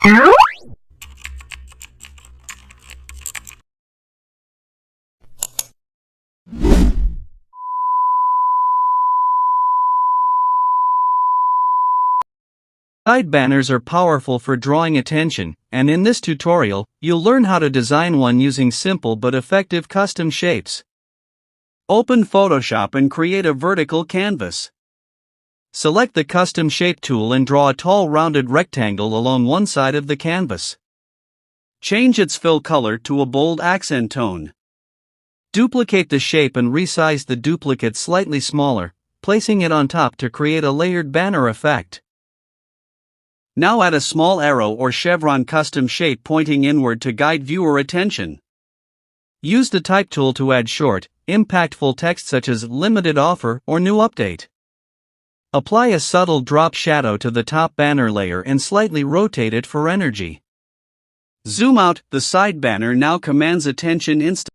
Side banners are powerful for drawing attention, and in this tutorial, you'll learn how to design one using simple but effective custom shapes. Open Photoshop and create a vertical canvas. Select the Custom Shape tool and draw a tall rounded rectangle along one side of the canvas. Change its fill color to a bold accent tone. Duplicate the shape and resize the duplicate slightly smaller, placing it on top to create a layered banner effect. Now add a small arrow or chevron custom shape pointing inward to guide viewer attention. Use the Type tool to add short, impactful text such as limited offer or new update. Apply a subtle drop shadow to the top banner layer and slightly rotate it for energy. Zoom out, the side banner now commands attention instantly.